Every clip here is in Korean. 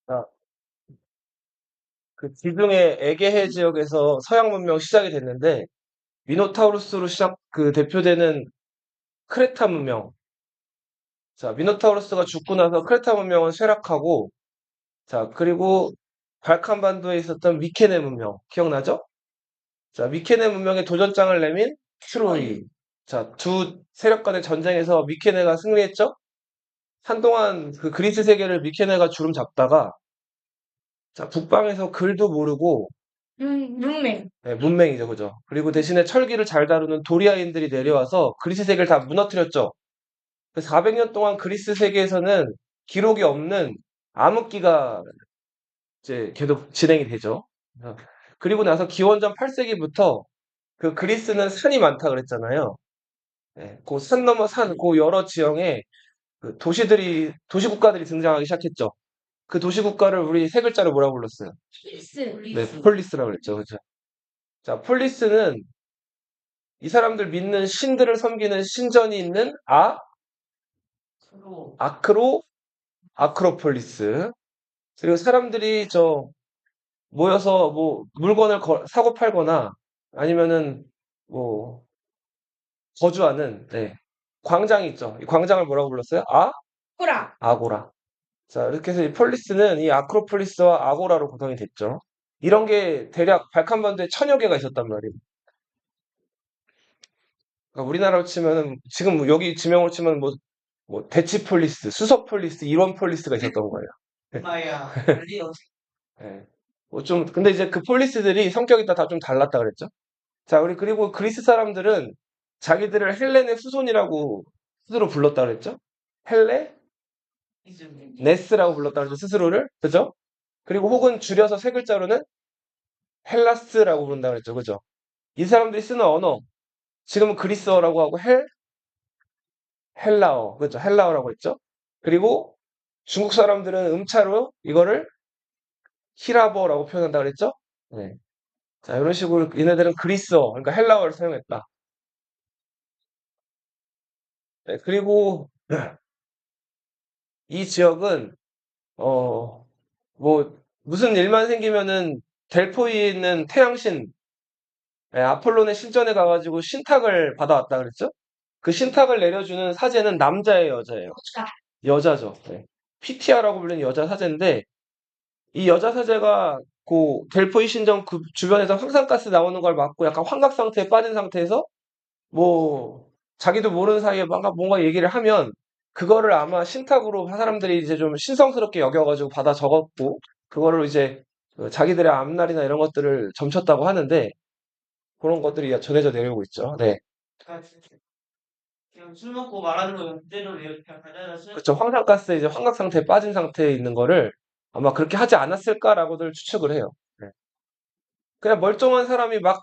자, 그 지중해 에게해 지역에서 서양 문명 시작이 됐는데 미노타우루스로 그 대표되는 크레타 문명. 자, 미노타우루스가 죽고 나서 크레타 문명은 쇠락하고 자, 그리고 발칸반도에 있었던 미케네 문명 기억나죠? 자, 미케네 문명에 도전장을 내민 트로이. 자, 두 세력 간의 전쟁에서 미케네가 승리했죠? 한동안 그 그리스 세계를 미케네가 주름 잡다가 자, 북방에서 글도 모르고 문맹. 네, 문맹이죠, 그죠? 그리고 대신에 철기를 잘 다루는 도리아인들이 내려와서 그리스 세계를 다 무너뜨렸죠. 그 400년 동안 그리스 세계에서는 기록이 없는 암흑기가 이제 계속 진행이 되죠. 어, 그리고 나서 기원전 8세기부터 그 그리스는 산이 많다 그랬잖아요. 네, 그 산 넘어 산, 그 여러 지형에 그 도시국가들이 등장하기 시작했죠. 그 도시국가를 우리 세 글자로 뭐라고 불렀어요? 필스. 네, 폴리스라고 그랬죠. 그죠? 자, 폴리스는 이 사람들 믿는 신들을 섬기는 신전이 있는 아크로, 아크로폴리스. 그리고 사람들이 모여서 뭐 물건을 사고 팔거나 아니면은 뭐 거주하는 네, 광장이 있죠. 이 광장을 뭐라고 불렀어요? 꾸라. 아고라. 자, 이렇게 해서 이 폴리스는 이 아크로폴리스와 아고라로 구성이 됐죠. 이런 게 대략 발칸반도에 1000여 개가 있었단 말이에요. 그러니까 우리나라로 치면은 지금 뭐 여기 지명으로 치면 뭐 대치폴리스, 수서폴리스 이런 폴리스가 있었던 거예요. 마야. 알리 예. 뭐 좀 근데 이제 그 폴리스들이 성격이 다 좀 달랐다 그랬죠. 자, 우리 그리고 그리스 사람들은 자기들을 헬렌의 후손이라고 스스로 불렀다 그랬죠. 헬레 네스라고 불렀다 그랬죠. 스스로를. 그죠? 그리고 혹은 줄여서 세 글자로는 헬라스라고 부른다 그랬죠. 그죠? 이 사람들이 쓰는 언어 지금은 그리스어라고 하고 헬라어. 그죠? 헬라어라고 했죠. 그리고 중국 사람들은 음차로 이거를 히라버라고 표현한다 그랬죠. 네. 자, 이런 식으로 얘네들은 그리스어, 그러니까 헬라어를 사용했다. 네, 그리고 이 지역은 어, 무슨 일만 생기면은 델포이에 있는 태양신, 아폴론의 신전에 가가지고 신탁을 받아왔다 그랬죠? 그 신탁을 내려주는 사제는 남자예요, 여자예요? 여자죠. 네. 피티아라고 불리는 여자 사제인데 이 여자 사제가 그 델포이 신전 그 주변에서 황산가스 나오는 걸 막고 약간 환각 상태에 빠진 상태에서 뭐 자기도 모르는 사이에 뭔가 얘기를 하면 그거를 아마 신탁으로 사람들이 이제 좀 신성스럽게 여겨가지고 받아 적었고 그거를 이제 그 자기들의 앞날이나 이런 것들을 점쳤다고 하는데 그런 것들이 전해져 내려오고 있죠. 네. 그냥 술 먹고 말하는 거 그대로 이렇게 가져다 쓰. 그렇죠. 황산가스에 이제 환각 상태에 빠진 상태에 있는 거를 아마 그렇게 하지 않았을까라고들 추측을 해요. 네. 그냥 멀쩡한 사람이 막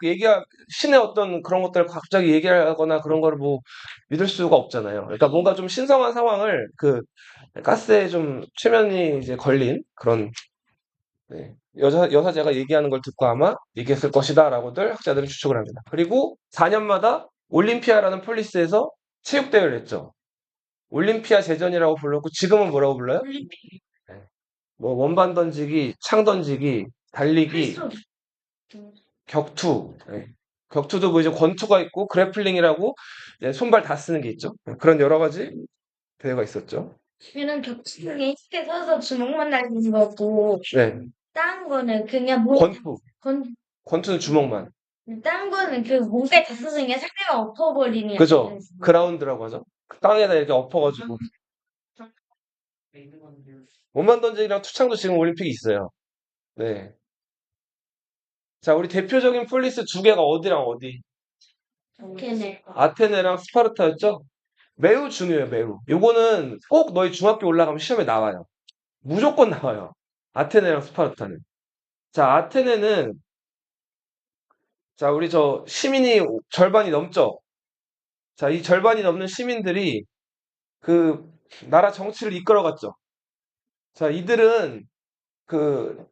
신의 어떤 그런 것들을 갑자기 얘기하거나 그런 거를 뭐 믿을 수가 없잖아요. 그러니까 뭔가 좀 신성한 상황을 그 가스에 좀 최면이 이제 걸린 그런 네, 여사제가 얘기하는 걸 듣고 아마 얘기했을 것이다라고들 학자들은 추측을 합니다. 그리고 4년마다 올림피아라는 폴리스에서 체육대회를 했죠. 올림피아 제전이라고 불렀고 지금은 뭐라고 불러요? 네. 뭐 원반 던지기, 창 던지기, 달리기, 격투. 네. 격투도 뭐 이제 권투가 있고 그래플링이라고 이제 손발 다 쓰는 게 있죠. 그런 여러 가지 대회가 있었죠. 얘는 격투기 쉽게 서서 주먹만 날리는 거고, 네. 딴 거는 그냥 권투. 건, 권투는 주먹만. 딴 거는 그 몸에 닿아서 그냥 상대가 엎어버리는 그죠? 약간 그라운드라고 하죠. 땅에다 이렇게 엎어가지고. 원반 던지기랑 투창도 지금 올림픽이 있어요. 네. 자, 우리 대표적인 폴리스 두 개가 어디랑 어디? 걔네. 아테네랑 스파르타였죠? 매우 중요해요, 매우. 요거는 꼭 너희 중학교 올라가면 시험에 나와요. 무조건 나와요. 아테네랑 스파르타는. 자, 아테네는, 자, 우리 시민이 절반이 넘죠? 자, 이 절반이 넘는 시민들이 그 나라 정치를 이끌어갔죠. 자, 이들은 그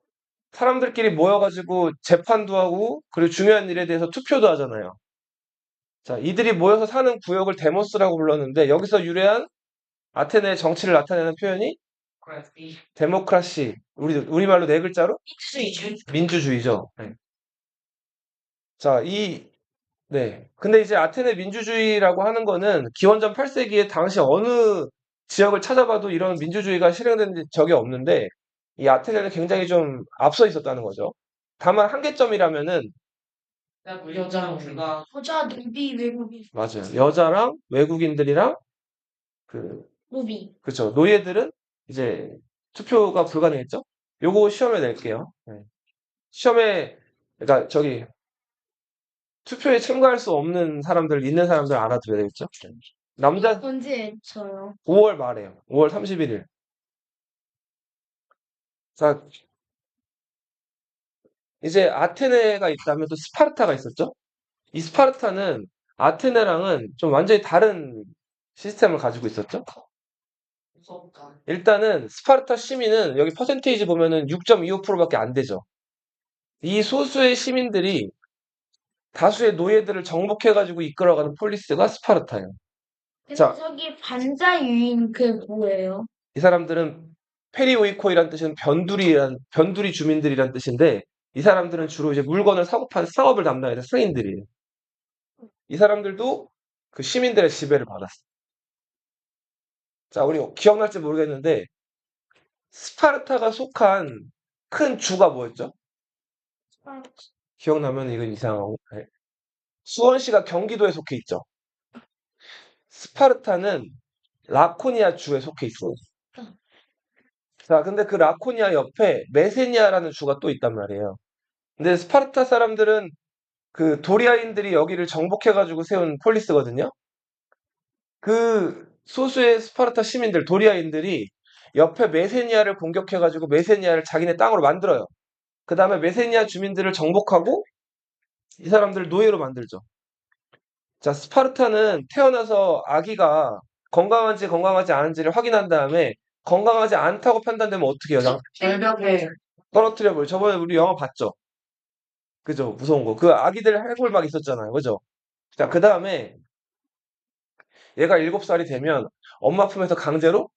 사람들끼리 모여가지고 재판도 하고 그리고 중요한 일에 대해서 투표도 하잖아요. 자, 이들이 모여서 사는 구역을 데모스라고 불렀는데 여기서 유래한 아테네의 정치를 나타내는 표현이 데모크라시. 우리말로 네 글자로 민주주의죠. 네. 자, 네. 근데 이제 아테네 민주주의라고 하는 거는 기원전 8세기에 당시 어느 지역을 찾아봐도 이런 민주주의가 실행된 적이 없는데 이 아테네는 굉장히 좀 앞서 있었다는 거죠. 다만 한계점이라면은 여자랑 불가. 여자 노비 외국인 맞아요. 여자랑 외국인들이랑 그 노비. 그렇죠. 노예들은 이제 투표가 불가능했죠. 요거 시험에 낼게요. 네. 시험에 그러니까 저기 투표에 참가할 수 없는 사람들 있는 사람들 알아둬야 되겠죠. 남자 언제 저요? 5월 말에요. 5월 31일. 자, 이제 아테네가 있다면 또 스파르타가 있었죠. 이 스파르타는 아테네랑은 좀 완전히 다른 시스템을 가지고 있었죠. 무섭다. 일단은 스파르타 시민은 여기 퍼센테이지 보면은 6.25%밖에 안 되죠. 이 소수의 시민들이 다수의 노예들을 정복해가지고 이끌어가는 폴리스가 스파르타예요. 근데 자, 저기 반자 유인 그 뭐예요? 이 사람들은 페리오이코이란 뜻은 변두리 주민들이란 뜻인데 이 사람들은 주로 이제 물건을 사고 파는 상업을 담당하는 상인들이에요. 이 사람들도 그 시민들의 지배를 받았어요. 자, 우리 기억날지 모르겠는데 스파르타가 속한 큰 주가 뭐였죠? 기억나면 이건 이상하고 네. 수원시가 경기도에 속해 있죠. 스파르타는 라코니아 주에 속해 있어요. 자, 근데 그 라코니아 옆에 메세니아라는 주가 또 있단 말이에요. 근데 스파르타 사람들은 그 도리아인들이 여기를 정복해가지고 세운 폴리스거든요. 그 소수의 스파르타 시민들, 도리아인들이 옆에 메세니아를 공격해가지고 메세니아를 자기네 땅으로 만들어요. 그 다음에 메세니아 주민들을 정복하고 이 사람들을 노예로 만들죠. 자, 스파르타는 태어나서 아기가 건강한지 건강하지 않은지를 확인한 다음에 건강하지 않다고 판단되면 어떻게 해요? 절벽에 떨어뜨려 버려. 저번에 우리 영화 봤죠? 그죠? 무서운 거. 그 아기들 해골 막 있었잖아요. 그죠? 자, 그 다음에 얘가 7살이 되면 엄마 품에서 강제로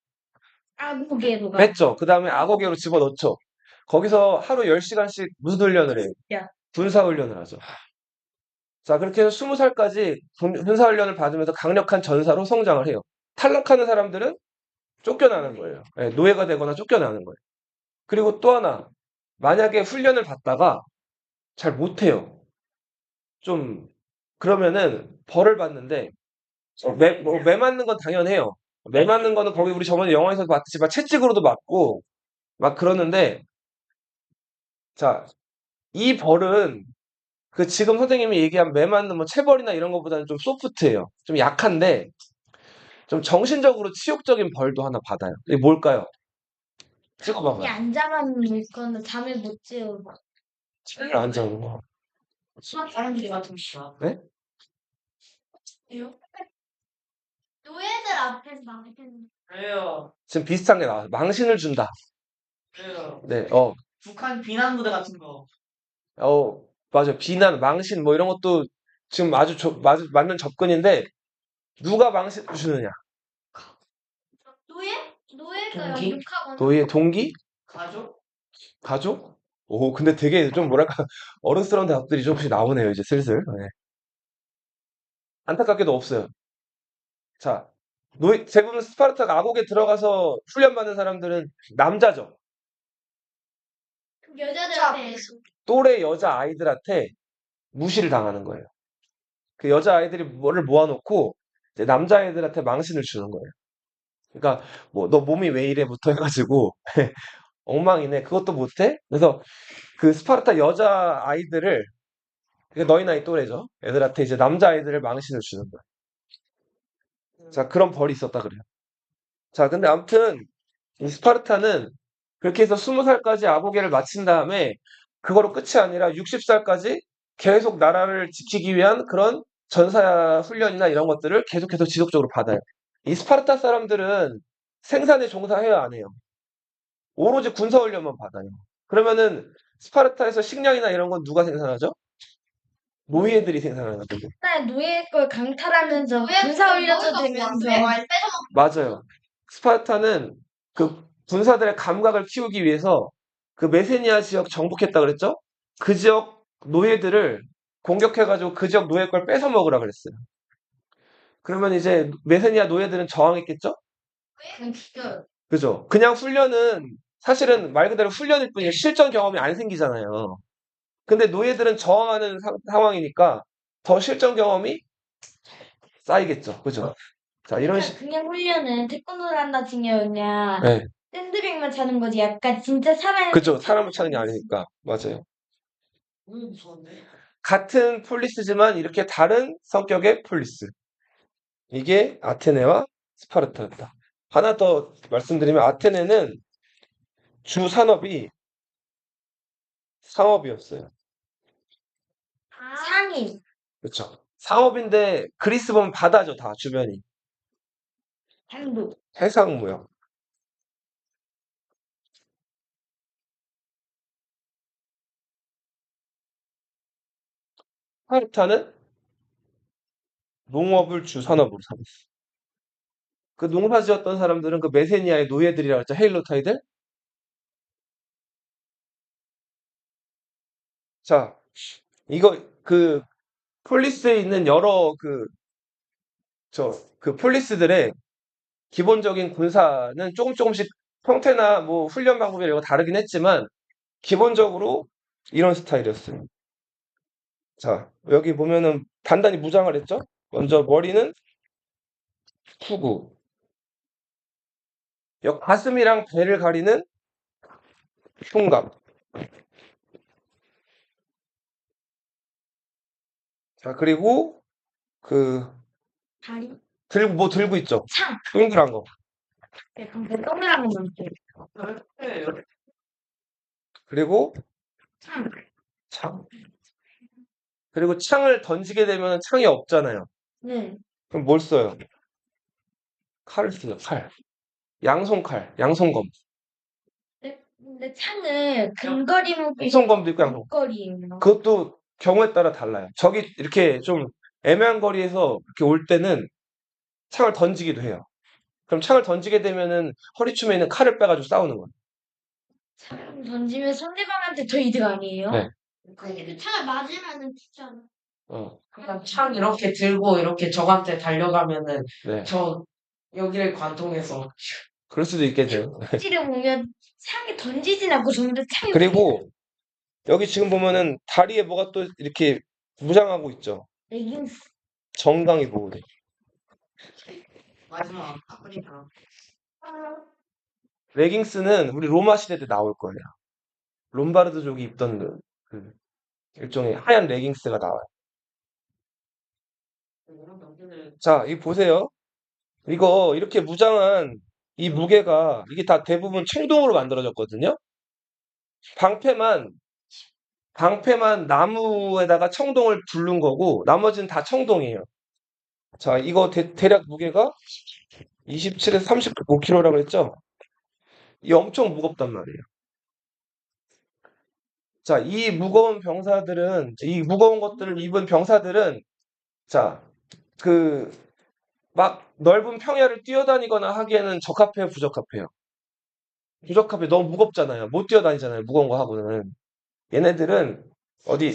아무개로가. 뺐죠. 그 다음에 악어개로 집어넣죠. 거기서 하루 10시간씩 무슨 훈련을 해요? 야. 군사훈련을 하죠. 자, 그렇게 해서 20살까지 군사훈련을 받으면서 강력한 전사로 성장을 해요. 탈락하는 사람들은 쫓겨나는 거예요. 예, 노예가 되거나 쫓겨나는 거예요. 그리고 또 하나, 만약에 훈련을 받다가 잘 못해요. 좀, 그러면은 벌을 받는데, 매 맞는 건 당연해요. 매 맞는 거는 거기 우리 저번에 영화에서 봤지만 채찍으로도 맞고, 막 그러는데, 자, 이 벌은 그 지금 선생님이 얘기한 매 맞는 뭐 체벌이나 이런 것보다는 좀 소프트해요. 좀 약한데, 좀 정신적으로 치욕적인 벌도 하나 받아요. 이게 뭘까요? 이 찍어봐봐요. 앉아만 있거나 잠을 못 재우고. 잘 안 자는 거. 사람들이 같은 시야. 네? 노예들 앞에서 망치는. 그래요. 지금 비슷한 게 나와요. 망신을 준다. 그래요. 네, 북한 비난 무대 같은 거. 맞아요. 비난, 망신, 뭐 이런 것도 지금 아주 맞는 접근인데, 누가 망신을 주느냐? 노예가 동기? 욕하거나. 너의 동기? 가족? 가족? 오, 근데 되게 좀 뭐랄까, 어른스러운 대답들이 조금씩 나오네요, 이제 슬슬. 네. 안타깝게도 없어요. 자, 대부분 스파르타가 아곡에 들어가서 훈련받는 사람들은 남자죠. 여자들한테. 또래 여자 아이들한테 무시를 당하는 거예요. 그 여자 아이들이 뭐를 모아놓고 이제 남자아이들한테 망신을 주는 거예요. 그러니까 뭐 너 몸이 왜 이래부터 해가지고 엉망이네. 그것도 못해? 그래서 그 스파르타 여자 아이들을 너희 나이 또래죠. 애들한테 이제 남자 아이들을 망신을 주는 거예요. 자, 그런 벌이 있었다 그래요. 자, 근데 아무튼 이 스파르타는 그렇게 해서 20살까지 아고게를 마친 다음에 그거로 끝이 아니라 60살까지 계속 나라를 지키기 위한 그런 전사 훈련이나 이런 것들을 계속해서 지속적으로 받아요. 이 스파르타 사람들은 생산에 종사해야 안 해요. 오로지 군사훈련만 받아요. 그러면은 스파르타에서 식량이나 이런 건 누가 생산하죠? 노예들이 생산하는 거죠. 노예 걸 강탈하면서 군사훈련도 되면서. 맞아요. 스파르타는 그 군사들의 감각을 키우기 위해서 그 메세니아 지역 정복했다 그랬죠? 그 지역 노예들을 공격해가지고 그 지역 노예 걸 뺏어 먹으라 그랬어요. 그러면 이제 메세니아 노예들은 저항했겠죠? 그냥 죽여요. 그죠? 그냥 훈련은 사실은 말 그대로 훈련일 뿐이에요. 실전 경험이 안 생기잖아요. 근데 노예들은 저항하는 상황이니까 더 실전 경험이 쌓이겠죠. 그죠? 자, 이런 그냥 훈련은 태권도를 한다 치면 그냥 네. 샌드백만 차는 거지. 약간 진짜 사람. 그죠. 사람을 차는 게 아니니까. 맞아요. 무서운데? 같은 폴리스지만 이렇게 다른 성격의 폴리스. 이게 아테네와 스파르타였다. 하나 더 말씀드리면 아테네는 주 산업이 상업이었어요. 상인. 그렇죠. 상업인데 그리스 보면 바다죠, 다 주변이. 당도. 해상 무역. 스파르타는 농업을 주 산업으로 삼았어. 그 농사 지었던 사람들은 그 메세니아의 노예들이라고 했죠. 헤일로타이들. 자, 이거 그 폴리스에 있는 여러 그 폴리스들의 기본적인 군사는 조금씩 형태나 뭐 훈련 방법이 이런 거 다르긴 했지만 기본적으로 이런 스타일이었어요. 자, 여기 보면은 단단히 무장을 했죠? 먼저 머리는 투구. 가슴이랑 배를 가리는 흉갑. 자, 그리고 그 다리. 뭐 들고 있죠? 창. 동그란 거. 약간 그 동그란 거 많죠. 그리고 창. 창. 그리고 창을 던지게 되면 창이 없잖아요. 네. 그럼 뭘 써요? 칼을 쓰죠, 칼. 양손칼, 양손검. 근데 창을 근거리로 양손검도 있고 양손. 근거리예요. 그것도 경우에 따라 달라요. 적이 이렇게 좀 애매한 거리에서 이렇게 올 때는 창을 던지기도 해요. 그럼 창을 던지게 되면은 허리춤에 있는 칼을 빼가지고 싸우는 거예요. 창 던지면 상대방한테 더 이득 아니에요? 네. 근데 창을 맞으면은 진짜. 어, 그냥 창 이렇게 들고 이렇게 적한테 달려가면은 네. 저 여기를 관통해서 그럴 수도 있겠네요. 찌를 보면 창이 던지진 않고 전부 다 창이. 그리고 여기 지금 보면은 다리에 뭐가 또 이렇게 무장하고 있죠. 레깅스. 정강이 보호대. 마지막 아프리카. 레깅스는 우리 로마 시대 때 나올 거예요. 롬바르드족이 입던 그 일종의 하얀 레깅스가 나와요. 자, 이 보세요. 이거 이렇게 무장한 이 무게가 이게 다 대부분 청동으로 만들어졌거든요. 방패만 나무에다가 청동을 두른 거고 나머지는 다 청동이에요. 자, 이거 대략 무게가 27에서 35kg라고 했죠? 이 엄청 무겁단 말이에요. 자, 이 무거운 것들을 입은 병사들은 자, 그 막 넓은 평야를 뛰어다니거나 하기에는 적합해요, 부적합해요? 부적합해. 너무 무겁잖아요. 못 뛰어다니잖아요, 무거운 거 하고는. 얘네들은 어디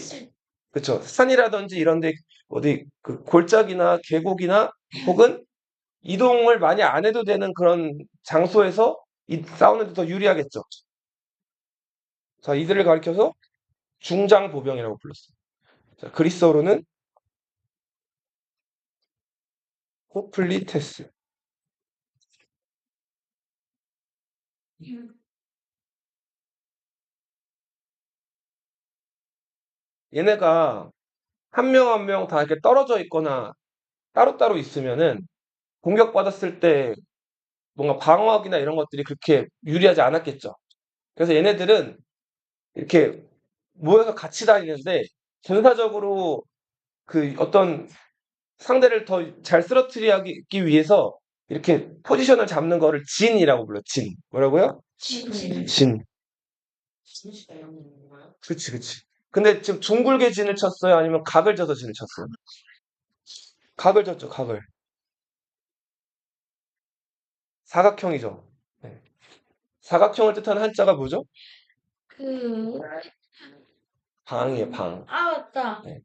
그쵸. 산이라든지 이런 데 어디 그 골짜기나 계곡이나 혹은 이동을 많이 안 해도 되는 그런 장소에서 싸우는 데 더 유리하겠죠. 자, 이들을 가리켜서 중장보병이라고 불렀어요. 자, 그리스어로는 호플리테스. 얘네가 한 명 한 명 다 이렇게 떨어져 있거나 따로따로 있으면은 공격받았을 때 뭔가 방어하기나 이런 것들이 그렇게 유리하지 않았겠죠. 그래서 얘네들은 이렇게 모여서 같이 다니는데 군사적으로 그 어떤 상대를 더 잘 쓰러뜨리기 위해서 이렇게 포지션을 잡는 거를 진이라고 불러요. 진. 뭐라고요? 진. 그치, 그치. 근데 지금 둥글게 진을 쳤어요? 아니면 각을 져서 진을 쳤어요? 각을 졌죠, 각을. 사각형이죠. 네. 사각형을 뜻하는 한자가 뭐죠? 그, 방이에요, 방. 맞다. 네.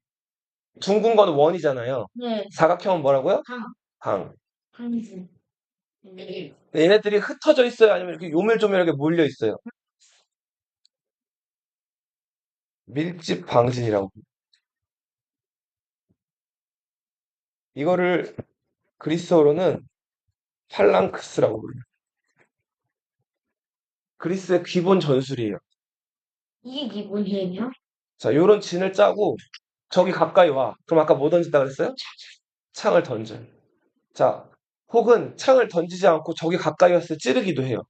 둥근 건 원이잖아요. 네, 사각형은 뭐라고요? 방, 방. 방지. 네. 얘네들이 흩어져 있어요? 아니면 이렇게 요물조물하게 몰려 있어요? 밀집 방진이라고. 이거를 그리스어로는 팔랑크스라고 불러요. 그리스의 기본 전술이에요. 이게 기본이에요? 자, 요런 진을 짜고 저기 가까이 와. 그럼 아까 뭐 던진다 그랬어요? 창을 던져요. 자, 혹은 창을 던지지 않고 저기 가까이 왔을 때 찌르기도 해요.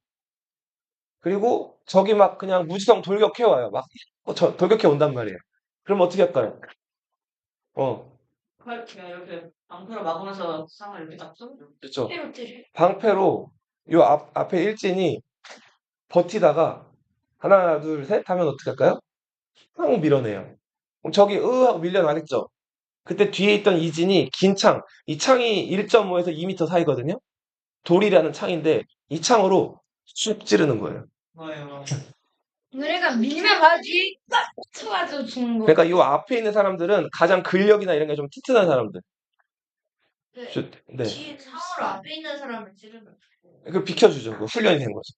그리고 저기 막 그냥 무지성 돌격해 와요. 막 돌격해 온단 말이에요. 그럼 어떻게 할까요? 어, 그냥 이렇게 방패로 막으면서 상을 이렇게 딱 쏘죠. 그렇죠. 페로트를. 방패로 요 앞에 일진이 버티다가 하나, 둘, 셋 하면 어떻게 할까요? 확 밀어내요. 그럼 저기 하고 밀려나겠죠. 그때 뒤에 있던 이진이 긴 창, 이 창이 1.5에서 2m 사이거든요. 돌이라는 창인데 이 창으로 쑥 찌르는 거예요. 뭐예요? 우리가 밀면 바로 뒤에 딱 쳐가지고 죽는 거. 그러니까 이 앞에 있는 사람들은 가장 근력이나 이런 게 좀 튼튼한 사람들. 네. 뒤에 상으로 앞에 있는 사람을 찌르는. 그 비켜주죠. 그 훈련이 된 거죠.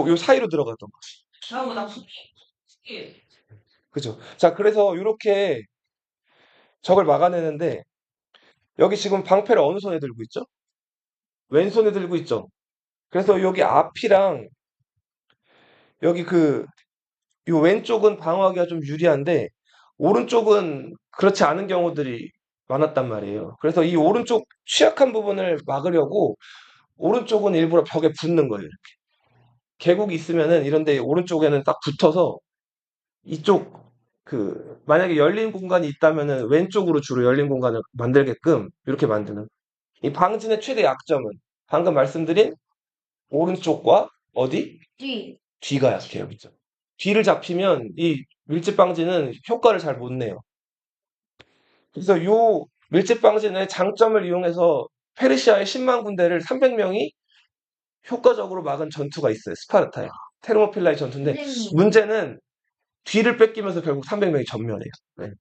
요 사이로 들어갔던 거죠. 저하고 나 숙기. 그죠. 자, 그래서 이렇게 적을 막아내는데 여기 지금 방패를 어느 손에 들고 있죠? 왼손에 들고 있죠. 그래서 여기 앞이랑 여기 요 왼쪽은 방어하기가 좀 유리한데 오른쪽은 그렇지 않은 경우들이 많았단 말이에요. 그래서 이 오른쪽 취약한 부분을 막으려고 오른쪽은 일부러 벽에 붙는 거예요. 이렇게. 계곡이 있으면은 이런데 오른쪽에는 딱 붙어서 이쪽 만약에 열린 공간이 있다면은 왼쪽으로 주로 열린 공간을 만들게끔 이렇게 만드는. 이 방진의 최대 약점은 방금 말씀드린 오른쪽과 어디? 뒤. 뒤가 약해요. 그죠? 뒤를 잡히면 이 밀집 방지는 효과를 잘 못 내요. 그래서 요 밀집 방지의 장점을 이용해서 페르시아의 10만 군대를 300명이 효과적으로 막은 전투가 있어요. 스파르타에. 테르모필라의 전투인데 선생님, 문제는 뒤를 뺏기면서 결국 300명이 전멸해요. 네.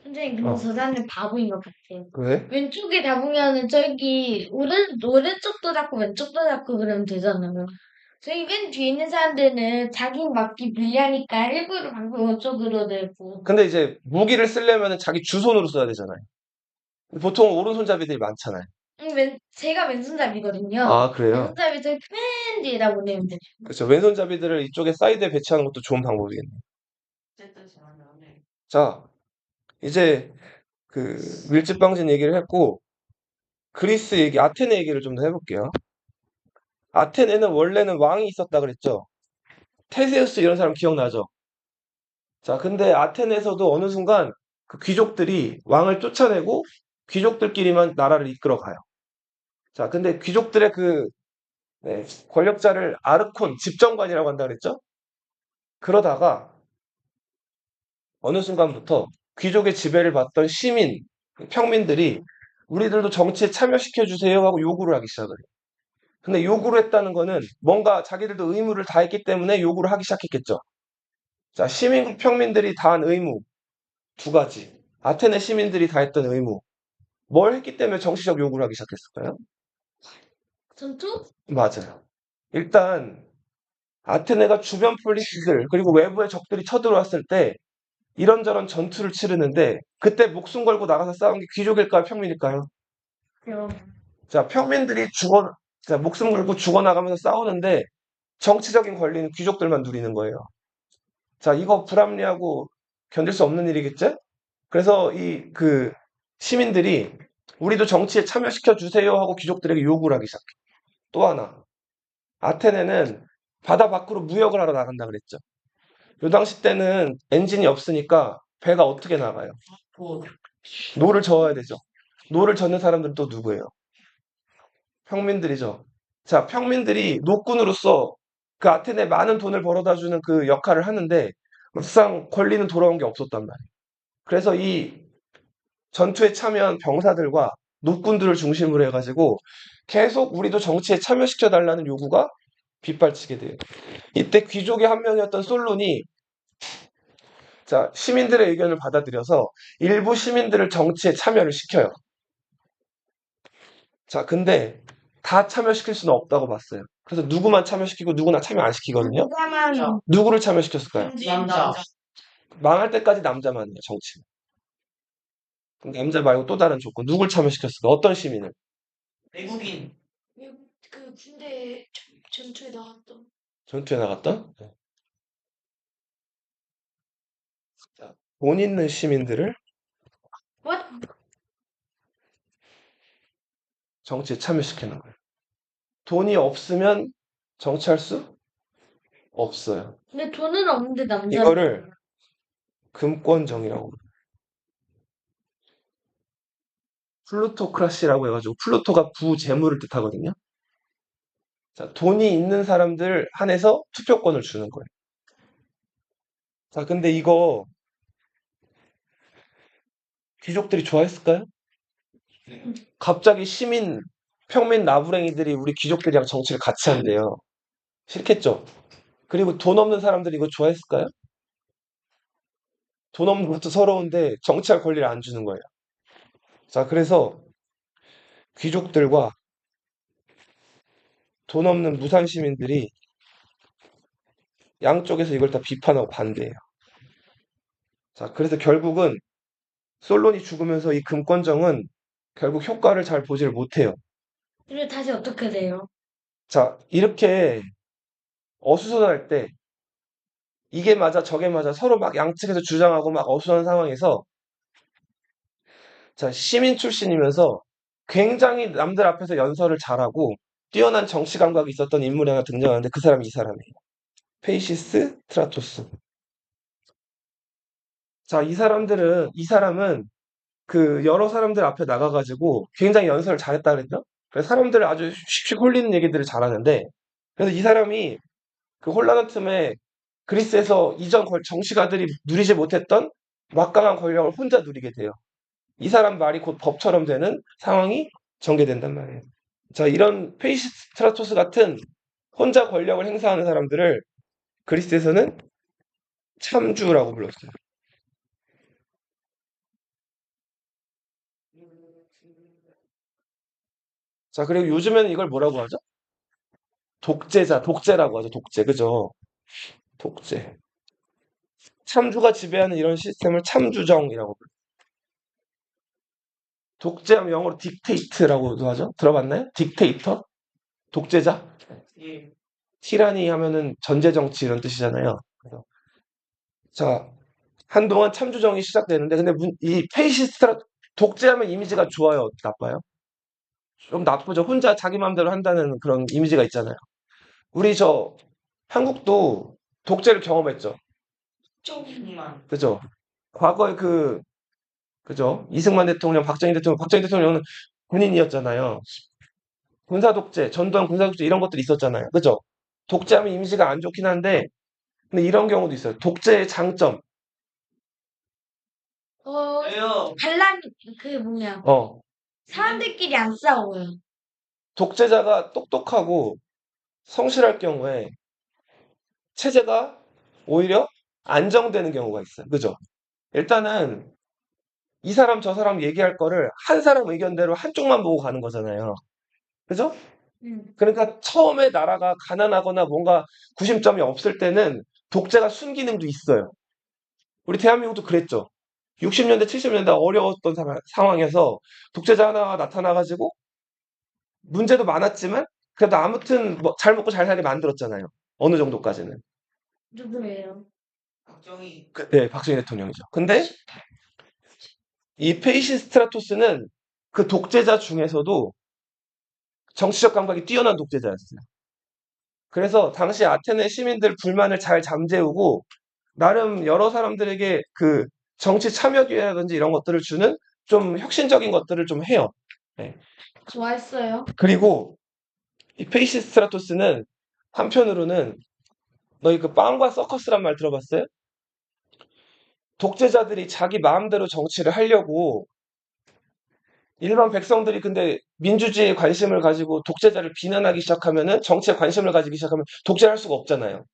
선생님, 근데 어. 저 사람은 바보인 것 같아요. 왜? 왼쪽에 잡으면은 저기 오른쪽도 잡고 왼쪽도 잡고 그러면 되잖아요. 저기 맨 뒤에 있는 사람들은 자기 맞기 불리하니까 일부러 방금 오른쪽으로 내고. 근데 이제 무기를 쓰려면 자기 주손으로 써야 되잖아요. 보통 오른손잡이들이 많잖아요. 제가 왼손잡이거든요. 아, 그래요? 왼손잡이 저기 맨 뒤에다 보내면 되죠. 그렇죠. 왼손잡이들을 이쪽에 사이드에 배치하는 것도 좋은 방법이겠네요. 어쨌든 잘하네. 자, 이제 밀집 방진 얘기를 했고 그리스 얘기, 아테네 얘기를 좀 더 해볼게요. 아테네는 원래는 왕이 있었다 그랬죠. 테세우스 이런 사람 기억나죠? 자, 근데 아테네에서도 어느 순간 그 귀족들이 왕을 쫓아내고 귀족들끼리만 나라를 이끌어 가요. 자, 근데 귀족들의 네, 권력자를 아르콘, 집정관이라고 한다 그랬죠? 그러다가 어느 순간부터 귀족의 지배를 받던 시민, 평민들이 우리들도 정치에 참여시켜 주세요 하고 요구를 하기 시작을 해요. 근데 요구를 했다는 거는 뭔가 자기들도 의무를 다했기 때문에 요구를 하기 시작했겠죠. 자, 시민, 평민들이 다한 의무 두 가지. 아테네 시민들이 다했던 의무. 뭘 했기 때문에 정치적 요구를 하기 시작했을까요? 전투? 맞아요. 일단 아테네가 주변 폴리스들 그리고 외부의 적들이 쳐들어왔을 때 이런저런 전투를 치르는데 그때 목숨 걸고 나가서 싸운 게 귀족일까요? 평민일까요? 그럼. 자, 평민들이 목숨 걸고 죽어나가면서 싸우는데 정치적인 권리는 귀족들만 누리는 거예요. 자, 이거 불합리하고 견딜 수 없는 일이겠죠? 그래서 시민들이 우리도 정치에 참여시켜 주세요 하고 귀족들에게 요구를 하기 시작해. 또 하나, 아테네는 바다 밖으로 무역을 하러 나간다 그랬죠. 요 당시 때는 엔진이 없으니까 배가 어떻게 나가요? 노를 저어야 되죠. 노를 젓는 사람들은 또 누구예요? 평민들이죠. 자, 평민들이 노꾼으로서 그 아테네에 많은 돈을 벌어다 주는 그 역할을 하는데 막상 권리는 돌아온 게 없었단 말이에요. 그래서 이 전투에 참여한 병사들과 노꾼들을 중심으로 해가지고 계속 우리도 정치에 참여시켜달라는 요구가 빗발치게 돼요. 이때 귀족의 한 명이었던 솔론이 자, 시민들의 의견을 받아들여서 일부 시민들을 정치에 참여를 시켜요. 자, 근데 다 참여시킬 수는 없다고 봤어요. 그래서 누구만 참여시키고 누구나 참여 안 시키거든요. 남자만 누구를 참여시켰을까요? 남자. 망할 때까지 남자만이에요, 정치는. 그럼 남자 말고 또 다른 조건. 누굴 참여시켰을까? 어떤 시민을? 외국인. 그 군대 전투에 나갔던. 전투에 나갔던? 네. 자, 돈 있는 시민들을 What? 정치에 참여시키는 거예요. 돈이 없으면 정치할 수 없어요. 근데 돈은 없는데 남자. 이거를 금권정이라고 그래요. 플루토크라시라고 해가지고 플루토가 부재물을 뜻하거든요. 자, 돈이 있는 사람들 한해서 투표권을 주는 거예요. 자, 근데 이거 귀족들이 좋아했을까요? 갑자기 평민 나부랭이들이 우리 귀족들이랑 정치를 같이 한대요. 싫겠죠? 그리고 돈 없는 사람들이 이거 좋아했을까요? 돈 없는 것도 서러운데 정치할 권리를 안 주는 거예요. 자, 그래서 귀족들과 돈 없는 무산 시민들이 양쪽에서 이걸 다 비판하고 반대해요. 자, 그래서 결국은 솔론이 죽으면서 이 금권정은 결국 효과를 잘 보지를 못해요. 그리고 다시 어떻게 돼요? 자, 이렇게 어수선할 때 이게 맞아 저게 맞아 서로 막 양측에서 주장하고 막 어수선한 상황에서 자, 시민 출신이면서 굉장히 남들 앞에서 연설을 잘하고 뛰어난 정치 감각이 있었던 인물이 하나 등장하는데 그 사람이 이 사람이에요. 페이시스 트라토스. 자, 이 사람은 그 여러 사람들 앞에 나가가지고 굉장히 연설을 잘했다 그랬죠? 그래서 사람들을 아주 휙휙 홀리는 얘기들을 잘하는데 그래서 이 사람이 그 혼란한 틈에 그리스에서 이전 정치가들이 누리지 못했던 막강한 권력을 혼자 누리게 돼요. 이 사람 말이 곧 법처럼 되는 상황이 전개된단 말이에요. 자, 이런 페이시스트라토스 같은 혼자 권력을 행사하는 사람들을 그리스에서는 참주라고 불렀어요. 자, 그리고 요즘에는 이걸 뭐라고 하죠? 독재라고 하죠. 독재, 그죠? 독재. 참주가 지배하는 이런 시스템을 참주정이라고 불러요. 독재하면 영어로 딕테이트라고도 하죠. 들어봤나요? 딕테이터? 독재자? 예. 티라니 하면은 전제정치 이런 뜻이잖아요. 그래서 자, 한동안 참주정이 시작되는데 근데 이 페이시스트라 독재하면 이미지가 좋아요, 나빠요? 좀 나쁘죠. 혼자 자기 마음대로 한다는 그런 이미지가 있잖아요. 우리 한국도 독재를 경험했죠. 조금만. 그죠? 과거에 그죠? 이승만 대통령, 박정희 대통령은 군인이었잖아요. 군사독재, 전두환 군사독재 이런 것들이 있었잖아요. 그죠? 독재하면 이미지가 안 좋긴 한데, 근데 이런 경우도 있어요. 독재의 장점. 왜요? 반란 뭐냐 어, 사람들끼리 안 싸워요. 독재자가 똑똑하고 성실할 경우에 체제가 오히려 안정되는 경우가 있어요. 그죠? 일단은 이 사람 저 사람 얘기할 거를 한 사람 의견대로 한쪽만 보고 가는 거잖아요. 그죠? 그러니까 처음에 나라가 가난하거나 뭔가 구심점이 없을 때는 독재가 순기능도 있어요. 우리 대한민국도 그랬죠. 60년대, 70년대 어려웠던 상황에서 독재자 하나가 나타나가지고 문제도 많았지만 그래도 아무튼 뭐 잘 먹고 잘 살게 만들었잖아요. 어느 정도까지는. 누구예요? 박정희. 네, 박정희 대통령이죠. 근데 이 페이시스트라토스는 그 독재자 중에서도 정치적 감각이 뛰어난 독재자였어요. 그래서 당시 아테네 시민들 불만을 잘 잠재우고 나름 여러 사람들에게 그 정치 참여 기회라든지 이런 것들을 주는 좀 혁신적인 것들을 좀 해요. 네. 좋아했어요. 그리고 이 페이시스트라토스는 한편으로는 너희 그 빵과 서커스란 말 들어봤어요? 독재자들이 자기 마음대로 정치를 하려고 일반 백성들이 근데 민주주의에 관심을 가지고 독재자를 비난하기 시작하면은 정치에 관심을 가지기 시작하면 독재할 수가 없잖아요.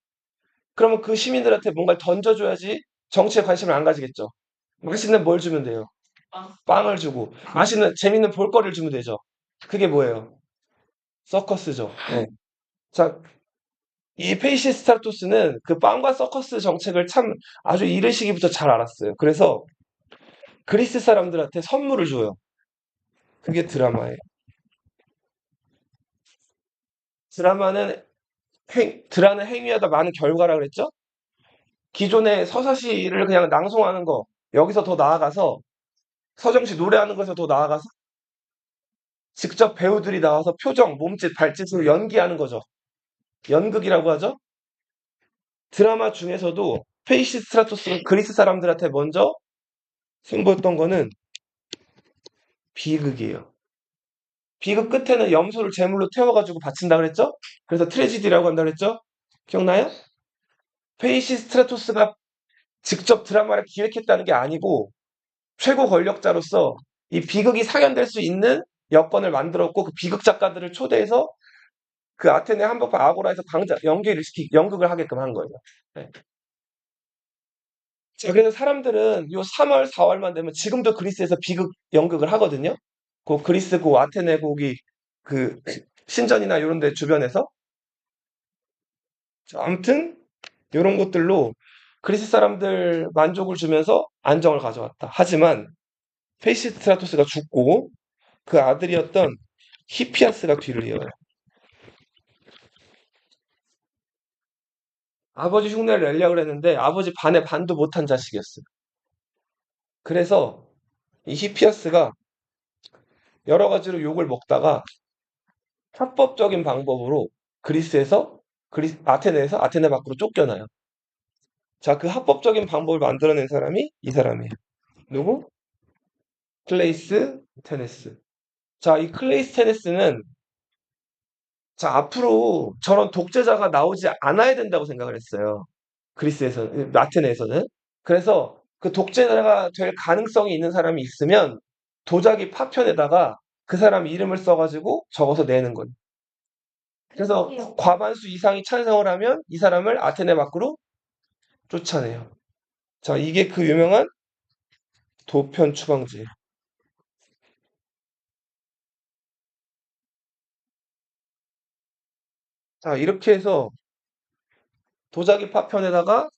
그러면 그 시민들한테 뭔가를 던져줘야지 정치에 관심을 안 가지겠죠. 맛있는 뭘 주면 돼요? 빵. 빵을 주고 맛있는 재밌는 볼거리를 주면 되죠. 그게 뭐예요? 서커스죠. 네. 자, 이 페이시스타토스는 그 빵과 서커스 정책을 참 아주 이른 시기부터 잘 알았어요. 그래서 그리스 사람들한테 선물을 줘요. 그게 드라마예요. 드라마는 드라는 행위하다 많은 결과라 그랬죠? 기존의 서사시를 그냥 낭송하는 거, 여기서 더 나아가서 서정시 노래하는 것에서 더 나아가서 직접 배우들이 나와서 표정, 몸짓, 발짓으로 연기하는 거죠. 연극이라고 하죠. 드라마 중에서도 페이시스트라토스가 그리스 사람들한테 먼저 승부했던 거는 비극이에요. 비극 끝에는 염소를 제물로 태워가지고 바친다 그랬죠? 그래서 트레지디라고 한다 그랬죠? 기억나요? 페이시스트라토스가 직접 드라마를 기획했다는 게 아니고 최고 권력자로서 이 비극이 상연될 수 있는 여건을 만들었고 그 비극 작가들을 초대해서 그 아테네 한복판 아고라에서 연극을 하게끔 한 거예요. 네. 자, 그래서 사람들은 요 3월, 4월만 되면 지금도 그리스에서 비극 연극을 하거든요. 그 그리스 그 아테네 거기 그 신전이나 이런 데 주변에서. 자, 아무튼 이런 것들로 그리스 사람들 만족을 주면서 안정을 가져왔다. 하지만 페이시스트라토스가 죽고 그 아들이었던 히피아스가 뒤를 이어요. 아버지 흉내를 내려고 그랬는데 아버지 반에 반도 못한 자식이었어요. 그래서 이 히피아스가 여러 가지로 욕을 먹다가 합법적인 방법으로 아테네에서 아테네 밖으로 쫓겨나요. 자, 그 합법적인 방법을 만들어낸 사람이 이 사람이에요. 누구? 클레이스 테네스. 자, 이 클레이스 테네스는 자, 앞으로 저런 독재자가 나오지 않아야 된다고 생각을 했어요. 아테네에서는. 그래서 그 독재자가 될 가능성이 있는 사람이 있으면 도자기 파편에다가 그 사람 이름을 써가지고 적어서 내는 거예요. 그래서 과반수 이상이 찬성을 하면 이 사람을 아테네 밖으로 쫓아내요. 자, 이게 그 유명한 도편 추방지. 자, 이렇게 해서 도자기 파편에다가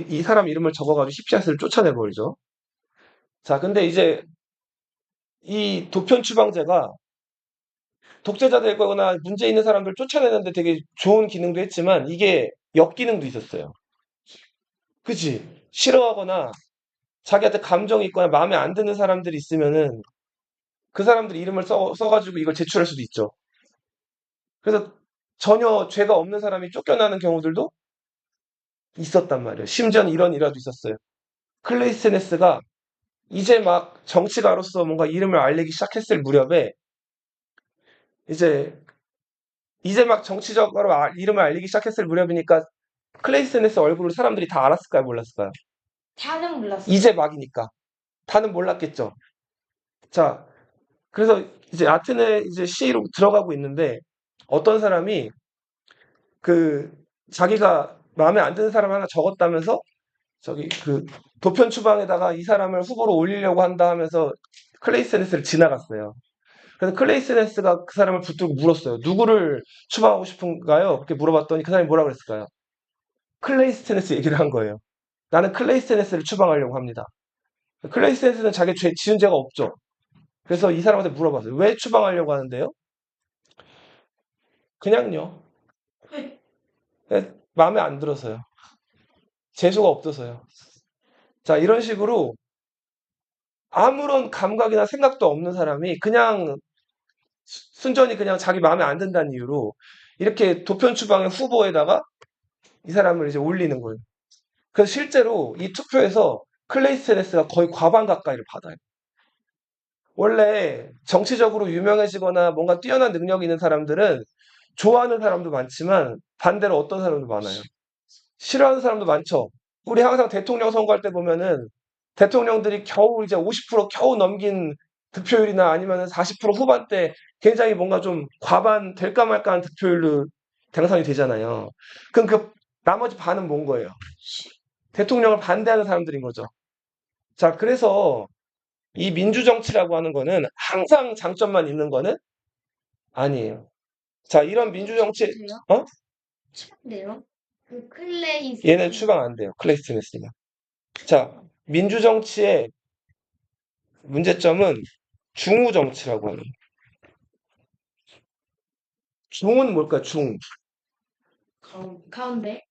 이 사람 이름을 적어가지고 히피아스를 쫓아내버리죠. 자, 근데 이제 이 도편 추방제가 독재자 되거나 문제 있는 사람들 쫓아내는데 되게 좋은 기능도 했지만 이게 역기능도 있었어요. 그치? 싫어하거나 자기한테 감정이 있거나 마음에 안 드는 사람들이 있으면은 그 사람들 이름을 써가지고 이걸 제출할 수도 있죠. 그래서 전혀 죄가 없는 사람이 쫓겨나는 경우들도 있었단 말이에요. 심지어는 이런 일화도 있었어요. 클레이스테네스가 이제 막 정치가로서 뭔가 이름을 알리기 시작했을 무렵에 이제 막 정치적으로 이름을 알리기 시작했을 무렵이니까 클레이스테네스 얼굴을 사람들이 다 알았을까요? 몰랐을까요? 다는 몰랐어요. 이제 막이니까. 다는 몰랐겠죠. 자, 그래서 이제 아테네 이제 시로 들어가고 있는데 어떤 사람이 그 자기가 마음에 안 드는 사람 하나 적었다면서 저기 그 도편 추방에다가 이 사람을 후보로 올리려고 한다 하면서 클레이스테네스를 지나갔어요. 그래서 클레이스테네스가 그 사람을 붙들고 물었어요. 누구를 추방하고 싶은가요? 그렇게 물어봤더니 그 사람이 뭐라 그랬을까요? 클레이스테네스 얘기를 한 거예요. 나는 클레이스테네스를 추방하려고 합니다. 클레이스테네스는 자기 지은 죄가 없죠. 그래서 이 사람한테 물어봤어요. 왜 추방하려고 하는데요? 그냥요. 마음에 안 들어서요. 재수가 없어서요. 자, 이런 식으로 아무런 감각이나 생각도 없는 사람이 그냥 순전히 그냥 자기 마음에 안 든다는 이유로 이렇게 도편 추방의 후보에다가 이 사람을 이제 올리는 거예요. 그래서 실제로 이 투표에서 클레이스테네스가 거의 과반 가까이를 받아요. 원래 정치적으로 유명해지거나 뭔가 뛰어난 능력이 있는 사람들은 좋아하는 사람도 많지만 반대로 어떤 사람도 많아요. 싫어하는 사람도 많죠. 우리 항상 대통령 선거할 때 보면은 대통령들이 겨우 이제 50% 겨우 넘긴 득표율이나 아니면 40% 후반대 굉장히 뭔가 좀 과반 될까 말까한 득표율로 당선이 되잖아요. 그럼 그 나머지 반은 뭔 거예요? 대통령을 반대하는 사람들인 거죠. 자, 그래서 이 민주정치라고 하는 거는 항상 장점만 있는 거는 아니에요. 자, 이런 민주정치, 돼요? 어? 돼요? 그 클레이 얘는 추방 안 돼요. 클레이스티네스는. 자, 민주정치의 문제점은 중우정치라고 하는. 중은 뭘까? 중. 가운데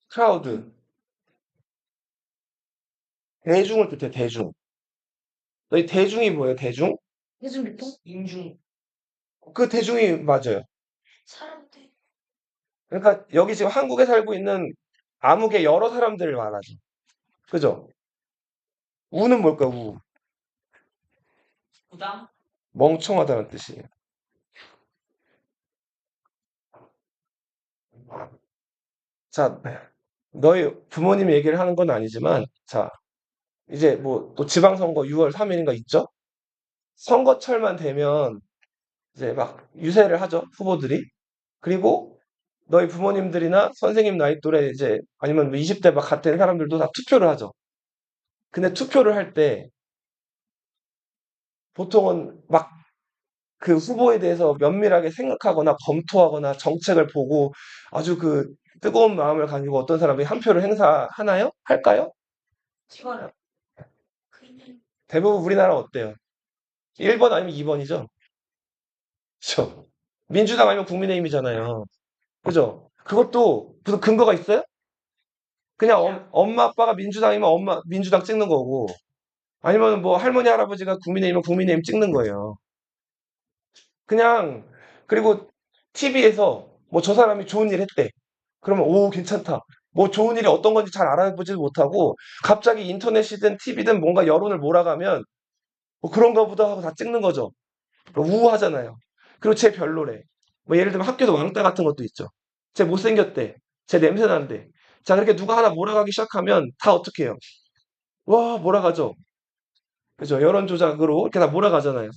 크라우드. 대중을 뜻해, 대중. 너희 대중이 뭐예요, 대중? 대중교통 인중. 그 대중이 맞아요. 사람들 그러니까 여기 지금 한국에 살고 있는 암흑의 여러 사람들을 말하죠. 그죠? 우는 뭘까, 우? 부담. 멍청하다는 뜻이에요. 자, 너희 부모님 얘기를 하는 건 아니지만, 자, 이제 뭐 또 지방선거 6월 3일인가 있죠? 선거철만 되면 이제 막 유세를 하죠, 후보들이. 그리고 너희 부모님들이나 선생님 나이 또래 이제 아니면 20대 막 같은 사람들도 다 투표를 하죠. 근데 투표를 할 때 보통은 막 그 후보에 대해서 면밀하게 생각하거나 검토하거나 정책을 보고 아주 그 뜨거운 마음을 가지고 어떤 사람이 한 표를 행사하나요? 할까요? 찍어요. 대부분 우리나라 어때요? 1번 아니면 2번이죠? 그죠? 민주당 아니면 국민의힘이잖아요. 그죠? 그것도 무슨 근거가 있어요? 그냥 엄마 아빠가 민주당이면 민주당 찍는 거고 아니면 뭐 할머니 할아버지가 국민의힘이면 국민의힘 찍는 거예요. 그냥 그리고 TV에서 뭐 저 사람이 좋은 일 했대. 그러면 오 괜찮다. 뭐 좋은 일이 어떤 건지 잘 알아보지도 못하고 갑자기 인터넷이든 TV든 뭔가 여론을 몰아가면 뭐 그런가 보다 하고 다 찍는 거죠. 우우하잖아요. 그리고 쟤 별로래. 뭐 예를 들면 학교도 왕따 같은 것도 있죠. 쟤 못생겼대. 쟤 냄새 난대. 자, 그렇게 누가 하나 몰아가기 시작하면 다 어떻게 해요? 와, 몰아가죠. 그죠? 여론 조작으로 이렇게 다 몰아가잖아요.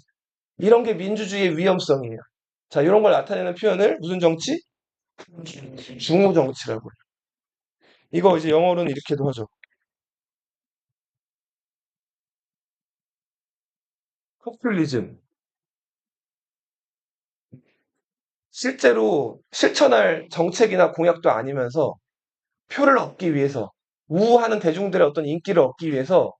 이런 게 민주주의의 위험성이에요. 자, 이런 걸 나타내는 표현을 무슨 정치? 중우 정치라고 해요. 이거 이제 영어로는 이렇게도 하죠. 포퓰리즘. 실제로 실천할 정책이나 공약도 아니면서 표를 얻기 위해서 우호하는 대중들의 어떤 인기를 얻기 위해서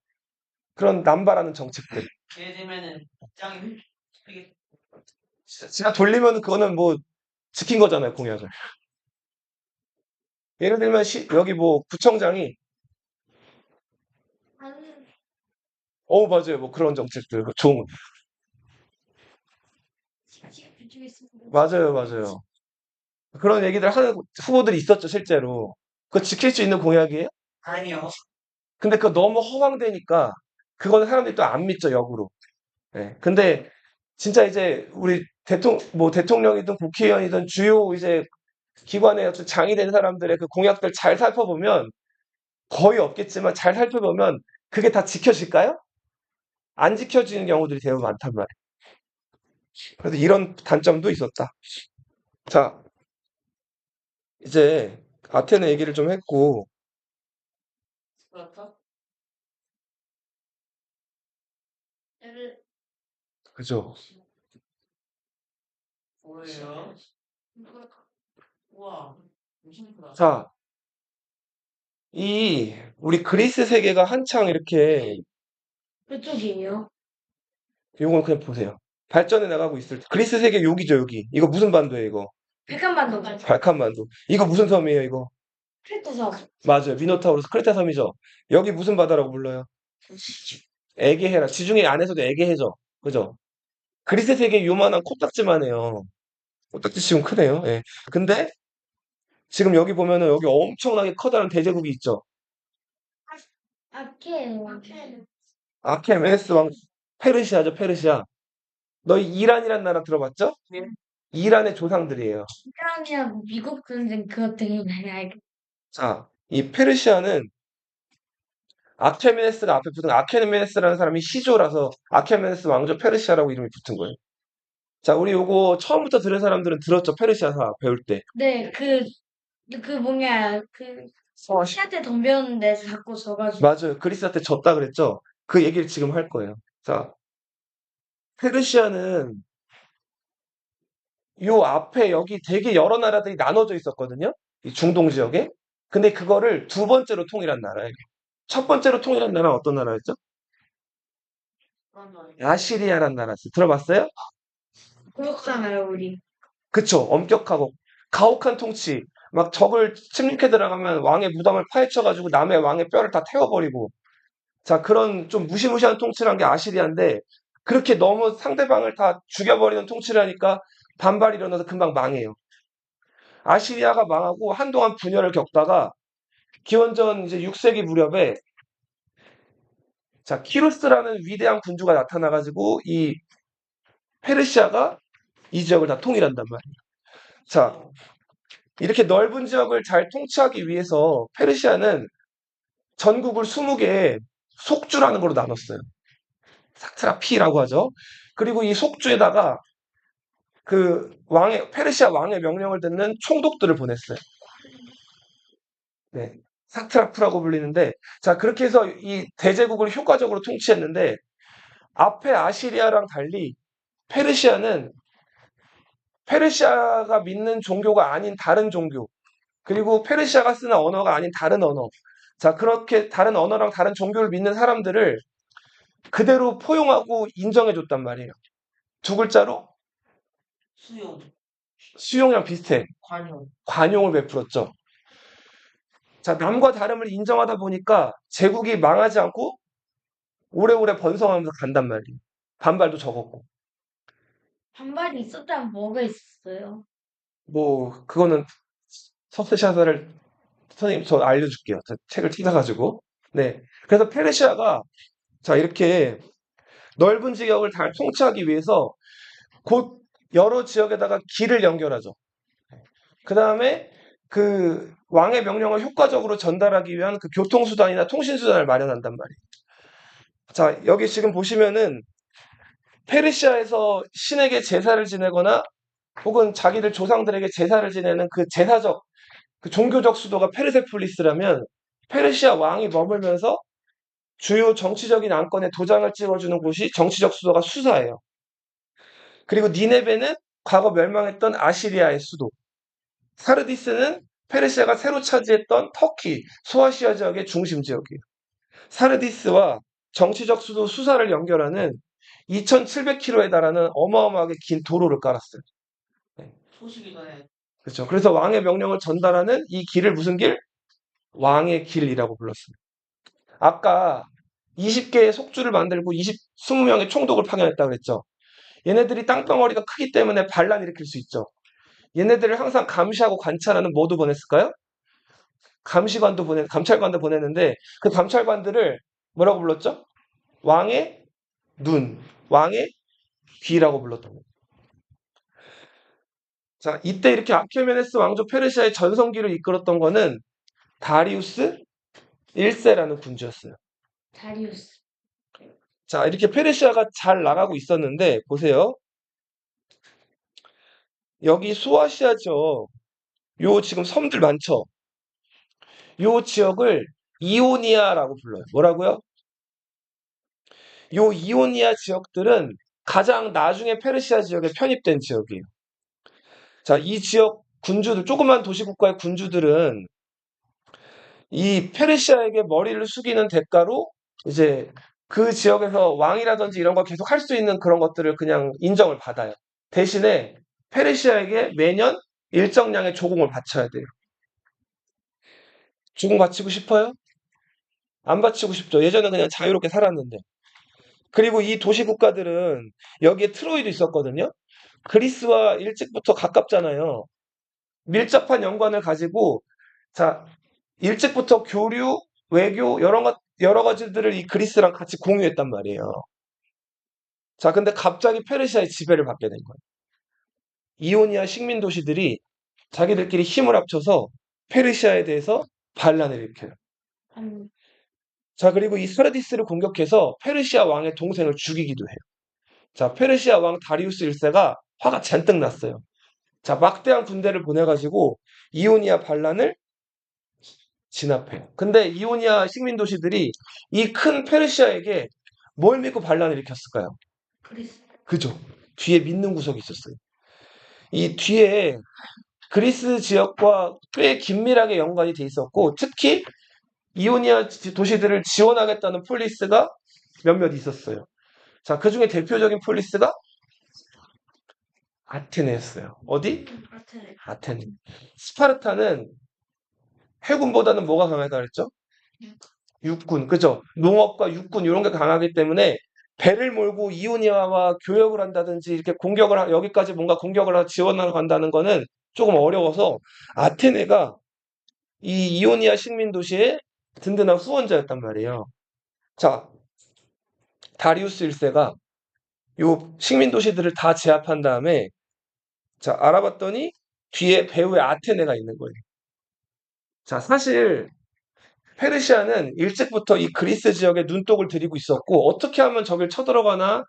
그런 남발하는 정책들. 예를 들면은 짱이 되게 진짜 돌리면 그거는 뭐 지킨 거잖아요, 공약을. 예를 들면 여기 뭐 구청장이 맞아요. 뭐 그런 정책들 좋은 맞아요, 맞아요. 그런 얘기들 하는 후보들이 있었죠, 실제로. 그거 지킬 수 있는 공약이에요? 아니요. 근데 그거 너무 허황되니까 그거는 사람들이 또 안 믿죠, 역으로. 예. 근데 진짜 이제 우리 뭐 대통령이든 국회의원이든 주요 이제 기관의 어떤 장이 된 사람들의 그 공약들 잘 살펴보면 거의 없겠지만 잘 살펴보면 그게 다 지켜질까요? 안 지켜지는 경우들이 대부분 많단 말이에요. 그래서 이런 단점도 있었다. 자, 이제 아테네 얘기를 좀 했고, 그렇다. 그죠? 뭐예요? 우와. 무슨 크다. 자, 우리 그리스 세계가 한창 이렇게, 그쪽이에요. 요건 그냥 보세요. 발전해 나가고 있을 때, 그리스 세계 여기죠, 여기. 이거 무슨 반도예요, 이거? 백한반도죠. 발칸반도. 이거 무슨 섬이에요, 이거? 크레타섬. 맞아요. 미노타우로스 크레타 섬이죠. 여기 무슨 바다라고 불러요? 에게해라. 지중해 안에서도 에게해죠. 그죠? 그리스 세계 요만한 코딱지만 해요. 코딱지 지금 크네요. 예. 근데 지금 여기 보면은 여기 엄청나게 커다란 대제국이 있죠. 아케. 아케메네스 왕, 페르시아죠, 페르시아. 너희 이란이란 나라 들어봤죠? 네. 이란의 조상들이에요. 이란이랑 미국 전쟁 그것 때문에 알고. 자, 이 페르시아는 아케메네스가 앞에 붙은 아케메네스라는 사람이 시조라서 아케메네스 왕조 페르시아라고 이름이 붙은 거예요. 자, 우리 요거 처음부터 들은 사람들은 들었죠? 페르시아사 배울 때. 네, 시한테 덤볐는데 자꾸 져가지고. 맞아요. 그리스한테 졌다 그랬죠? 그 얘기를 지금 할 거예요. 자, 페르시아는 요 앞에 여기 되게 여러 나라들이 나눠져 있었거든요. 이 중동 지역에. 근데 그거를 두 번째로 통일한 나라예요. 첫 번째로 통일한 나라는 어떤 나라였죠? 그런 거 아시리아란 나라였어요. 들어봤어요? 그렇잖아요, 우리. 그쵸. 엄격하고 가혹한 통치. 막 적을 침략해 들어가면 왕의 무덤을 파헤쳐가지고 남의 왕의 뼈를 다 태워버리고. 자, 그런 좀 무시무시한 통치를 한 게 아시리아인데 그렇게 너무 상대방을 다 죽여버리는 통치를 하니까 반발이 일어나서 금방 망해요. 아시리아가 망하고 한동안 분열을 겪다가 기원전 이제 6세기 무렵에 자, 키루스라는 위대한 군주가 나타나가지고 이 페르시아가 이 지역을 다 통일한단 말이에요. 자, 이렇게 넓은 지역을 잘 통치하기 위해서 페르시아는 전국을 20개의 속주라는 걸로 나눴어요. 사트라피라고 하죠. 그리고 이 속주에다가 페르시아 왕의 명령을 듣는 총독들을 보냈어요. 네. 사트라프라고 불리는데, 자, 그렇게 해서 이 대제국을 효과적으로 통치했는데, 앞에 아시리아랑 달리 페르시아는 페르시아가 믿는 종교가 아닌 다른 종교, 그리고 페르시아가 쓰는 언어가 아닌 다른 언어. 자, 그렇게 다른 언어랑 다른 종교를 믿는 사람들을 그대로 포용하고 인정해줬단 말이에요. 두 글자로 수용. 수용이랑 비슷해. 관용. 관용을 베풀었죠. 자, 남과 다름을 인정하다 보니까 제국이 망하지 않고 오래오래 번성하면서 간단 말이에요. 반발도 적었고. 반발이 있었다면 뭐가 있었어요? 뭐, 그거는 서스샤서를 선생님 저 알려줄게요. 저 책을 찾아가지고. 네. 그래서 페르시아가 자, 이렇게 넓은 지역을 잘 통치하기 위해서 곧 여러 지역에다가 길을 연결하죠. 그 다음에 그 왕의 명령을 효과적으로 전달하기 위한 그 교통수단이나 통신수단을 마련한단 말이에요. 자, 여기 지금 보시면은 페르시아에서 신에게 제사를 지내거나 혹은 자기들 조상들에게 제사를 지내는 그 제사적, 그 종교적 수도가 페르세폴리스라면 페르시아 왕이 머물면서 주요 정치적인 안건에 도장을 찍어주는 곳이 정치적 수도가 수사예요. 그리고 니네베는 과거 멸망했던 아시리아의 수도. 사르디스는 페르시아가 새로 차지했던 터키, 소아시아 지역의 중심 지역이에요. 사르디스와 정치적 수도 수사를 연결하는 2,700km에 달하는 어마어마하게 긴 도로를 깔았어요. 소식이 전에 그렇죠. 그래서 왕의 명령을 전달하는 이 길을 무슨 길? 왕의 길이라고 불렀습니다. 아까 20개의 속주를 만들고 20명의 총독을 파견했다고 그랬죠. 얘네들이 땅덩어리가 크기 때문에 반란 일으킬 수 있죠. 얘네들을 항상 감시하고 관찰하는 뭐도 보냈을까요? 감찰관도 보냈는데 그 감찰관들을 뭐라고 불렀죠? 왕의 눈, 왕의 귀라고 불렀던 거예요. 자, 이때 이렇게 아케메네스 왕조 페르시아의 전성기를 이끌었던 거는 다리우스 1세라는 군주였어요. 다리우스. 자, 이렇게 페르시아가 잘 나가고 있었는데 보세요. 여기 소아시아죠. 요 지금 섬들 많죠. 요 지역을 이오니아라고 불러요. 뭐라고요? 요 이오니아 지역들은 가장 나중에 페르시아 지역에 편입된 지역이에요. 자, 이 지역 군주들, 조그만 도시국가의 군주들은 이 페르시아에게 머리를 숙이는 대가로 이제 그 지역에서 왕이라든지 이런 거 계속 할 수 있는 그런 것들을 그냥 인정을 받아요. 대신에 페르시아에게 매년 일정량의 조공을 바쳐야 돼요. 조공 바치고 싶어요? 안 바치고 싶죠. 예전에 그냥 자유롭게 살았는데. 그리고 이 도시 국가들은 여기에 트로이도 있었거든요. 그리스와 일찍부터 가깝잖아요. 밀접한 연관을 가지고 자, 일찍부터 교류, 외교 여러 가지들을 이 그리스랑 같이 공유했단 말이에요. 자, 근데 갑자기 페르시아의 지배를 받게 된 거예요. 이오니아 식민 도시들이 자기들끼리 힘을 합쳐서 페르시아에 대해서 반란을 일으켜요. 음, 자, 그리고 이 사르디스를 공격해서 페르시아 왕의 동생을 죽이기도 해요. 자, 페르시아 왕 다리우스 1세가 화가 잔뜩 났어요. 자, 막대한 군대를 보내가지고 이오니아 반란을 진압해요. 근데 이오니아 식민 도시들이 이 큰 페르시아에게 뭘 믿고 반란을 일으켰을까요? 그리스. 그죠? 뒤에 믿는 구석이 있었어요. 이 뒤에 그리스 지역과 꽤 긴밀하게 연관이 돼 있었고, 특히 이오니아 도시들을 지원하겠다는 폴리스가 몇몇 있었어요. 자, 그 중에 대표적인 폴리스가 아테네였어요. 어디? 아테네. 아테네. 스파르타는 해군보다는 뭐가 강하다 그랬죠? 육군, 그죠? 농업과 육군 이런 게 강하기 때문에 배를 몰고 이오니아와 교역을 한다든지 이렇게 여기까지 뭔가 지원하러 간다는 거는 조금 어려워서 아테네가 이 이오니아 식민 도시의 든든한 후원자였단 말이에요. 자, 다리우스 1세가 요 식민 도시들을 다 제압한 다음에 자, 알아봤더니 뒤에 배후에 아테네가 있는 거예요. 자, 사실 페르시아는 일찍부터 이 그리스 지역에 눈독을 들이고 있었고 어떻게 하면 적을 쳐들어가나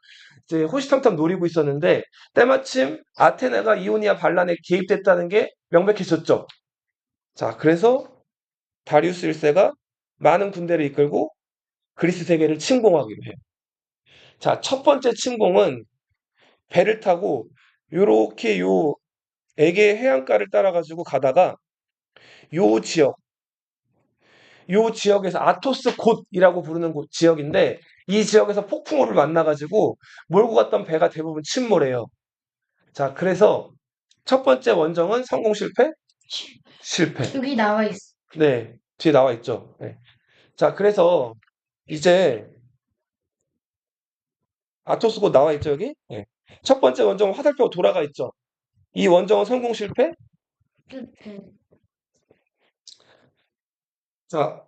이제 호시탐탐 노리고 있었는데 때마침 아테네가 이오니아 반란에 개입됐다는 게 명백해졌죠. 자, 그래서 다리우스 1세가 많은 군대를 이끌고 그리스 세계를 침공하기로 해요. 자, 첫 번째 침공은 배를 타고 요렇게 요 에게 해안가를 따라가지고 가다가 요 지역, 요 지역에서 아토스 곧이라고 부르는 지역인데 이 지역에서 폭풍우를 만나가지고 몰고 갔던 배가 대부분 침몰해요. 자, 그래서 첫 번째 원정은 성공 실패? 실패. 여기 나와 있어. 네, 뒤에 나와 있죠. 네. 자, 그래서 이제 아토스 곧 나와 있죠, 여기? 네. 첫 번째 원정은 화살표가 돌아가 있죠. 이 원정은 성공 실패? 실패. 자,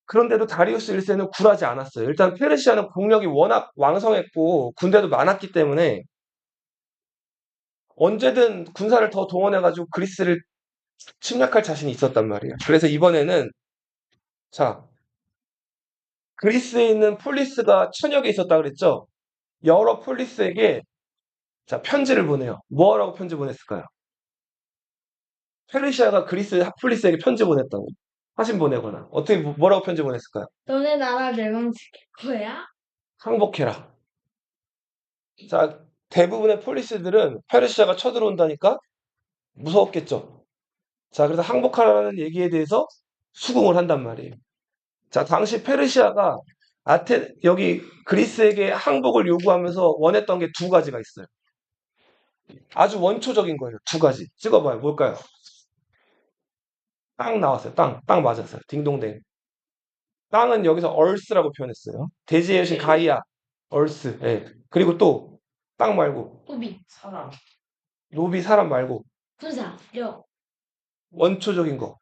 그런데도 다리우스 1세는 굴하지 않았어요. 일단 페르시아는 국력이 워낙 왕성했고 군대도 많았기 때문에 언제든 군사를 더 동원해가지고 그리스를 침략할 자신이 있었단 말이에요. 그래서 이번에는 자, 그리스에 있는 폴리스가 천여 개 있었다 그랬죠? 여러 폴리스에게 자, 편지를 보내요. 뭐라고 편지 보냈을까요? 페르시아가 그리스 폴리스에게 편지 보냈다고. 사신 보내거나. 어떻게, 뭐라고 편지 보냈을까요? 너네 나라 멸망시킬 거야? 항복해라. 자, 대부분의 폴리스들은 페르시아가 쳐들어온다니까 무서웠겠죠. 자, 그래서 항복하라는 얘기에 대해서 수긍을 한단 말이에요. 자, 당시 페르시아가 여기 그리스에게 항복을 요구하면서 원했던 게 두 가지가 있어요. 아주 원초적인 거예요. 두 가지. 찍어봐요. 뭘까요? 땅 나왔어요. 땅 맞았어요. 딩동댕. 땅은 여기서 얼스라고 표현했어요. 대지의 여신 가이아, 얼스. 예. 그리고 또, 땅 말고, 우비. 사람. 노비 사람 말고, 군사. 력. 원초적인 거,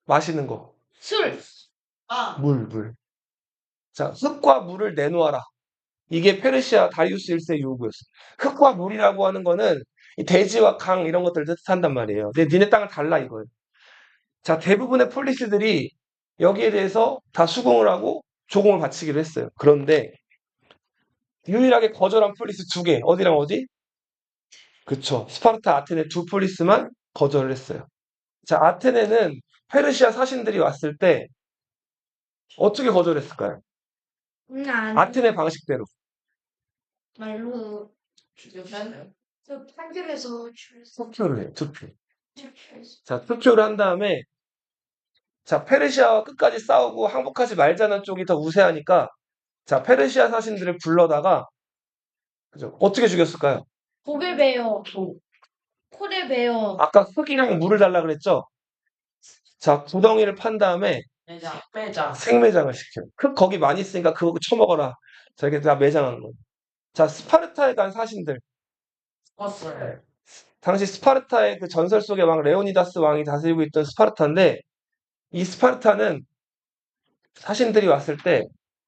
마시는 거, 술. 아, 물. 자, 흙과 물을 내놓아라. 이게 페르시아 다리우스 1세 요구였어. 흙과 물이라고 하는 거는 이 대지와 강 이런 것들을 뜻한단 말이에요. 근데 니네 땅은 달라 이거예요. 자, 대부분의 폴리스들이 여기에 대해서 다 수긍을 하고 조공을 바치기로 했어요. 그런데 유일하게 거절한 폴리스 두 개, 어디랑 어디? 그쵸. 스파르타, 아테네 두 폴리스만 거절을 했어요. 자, 아테네는 페르시아 사신들이 왔을 때 어떻게 거절했을까요? 아니. 아테네 방식대로. 말로. 죽였어요? 저 판결에서 투표를 해요. 투표. 출처했어. 자, 투표를 한 다음에 자, 페르시아와 끝까지 싸우고 항복하지 말자는 쪽이 더 우세하니까 자, 페르시아 사신들을 불러다가 그죠? 어떻게 죽였을까요? 고개 베어. 코를 베어. 아까 흙이랑 물을 달라 그랬죠? 자, 구덩이를 판 다음에 매장. 빼자. 생매장을 시켜요. 흙 거기 많이 있으니까 그거 쳐먹어라. 자, 이렇게 다 매장한 거예요. 자, 스파르타에 간 사신들. 죽었어요. 당시 스파르타의 그 전설 속의 왕 레오니다스 왕이 다스리고 있던 스파르타인데 이 스파르타는 사신들이 왔을 때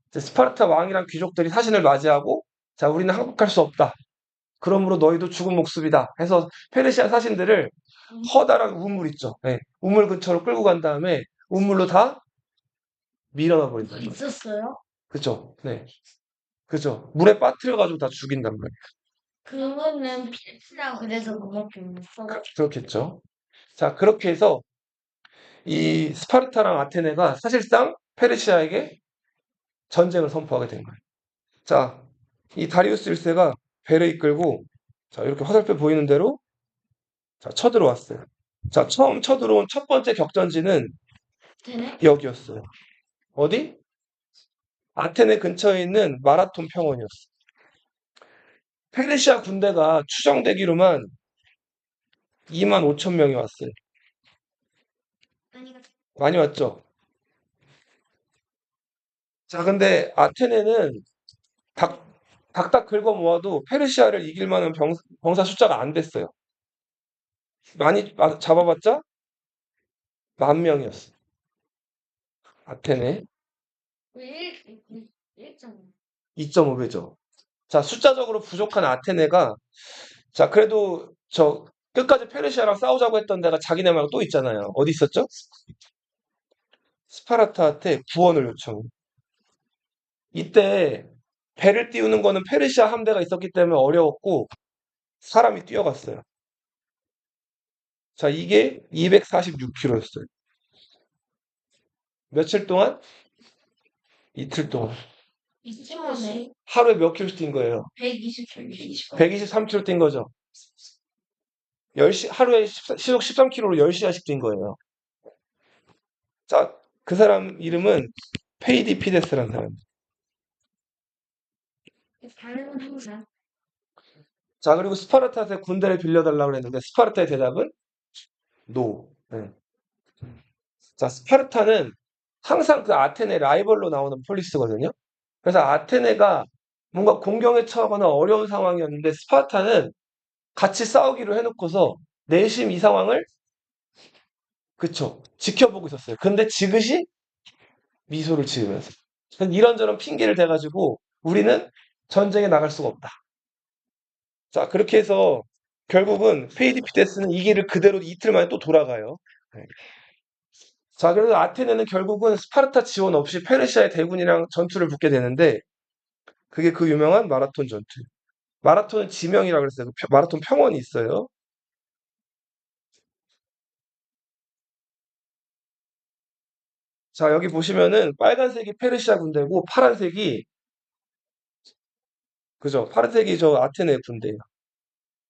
이제 스파르타 왕이랑 귀족들이 사신을 맞이하고 자, 우리는 항복할 수 없다. 그러므로 너희도 죽은 목숨이다. 해서 페르시아 사신들을 커다란 우물 있죠. 네, 우물 근처로 끌고 간 다음에 우물로 다 밀어놔 버린단 말이에요. 있었어요? 그죠? 네. 그죠? 물에 빠뜨려가지고 다 죽인단 말이에요. 그거는 필수라고 그래서 그밖에 못 써. 그렇겠죠? 자, 그렇게 해서 이 스파르타랑 아테네가 사실상 페르시아에게 전쟁을 선포하게 된 거예요. 자, 이 다리우스 1세가 배를 이끌고 자, 이렇게 화살표 보이는 대로 자, 쳐들어왔어요. 자, 처음 쳐들어온 첫 번째 격전지는 되네? 여기였어요. 어디? 아테네 근처에 있는 마라톤 평원이었어요. 페르시아 군대가 추정되기로만 2만 5천 명이 왔어요. 많이 왔죠? 자, 근데 아테네는 닥닥 긁어 모아도 페르시아를 이길 만한 병사 숫자가 안 됐어요. 많이 잡아봤자 10,000명이었어요. 아테네 1.5. 2.5배죠. 자, 숫자적으로 부족한 아테네가 자, 그래도 저 끝까지 페르시아랑 싸우자고 했던 데가 자기네 말고 또 있잖아요. 어디 있었죠? 스파르타한테 구원을 요청. 이때 배를 띄우는 거는 페르시아 함대가 있었기 때문에 어려웠고 사람이 뛰어갔어요. 자, 이게 246km였어요. 며칠 동안? 이틀 동안. 20만에 하루에 몇 킬로씩 뛴 거예요? 123km 뛴 거죠. 하루에 시속 13km로 10시간씩 뛴 거예요. 자, 그 사람 이름은 페이디피데스라는 사람. 다른 항상 자, 그리고 스파르타한테 군대를 빌려달라고 했는데 스파르타의 대답은 노. 네. 자, 스파르타는 항상 그 아테네 라이벌로 나오는 폴리스거든요. 그래서 아테네가 뭔가 공경에 처하거나 어려운 상황이었는데 스파르타는 같이 싸우기로 해놓고서 내심 이 상황을 그쵸 지켜보고 있었어요. 근데 지그시 미소를 지으면서 이런저런 핑계를 대가지고 우리는 전쟁에 나갈 수가 없다. 자, 그렇게 해서 결국은 페이디피데스는 이 길을 그대로 이틀 만에 또 돌아가요. 네. 자, 그래서 아테네는 결국은 스파르타 지원 없이 페르시아의 대군이랑 전투를 붙게 되는데 그게 그 유명한 마라톤 전투. 마라톤은 지명이라고 그랬어요. 마라톤 평원이 있어요. 자, 여기 보시면은 빨간색이 페르시아 군대고 파란색이 그죠? 파란색이 저 아테네 군대예요.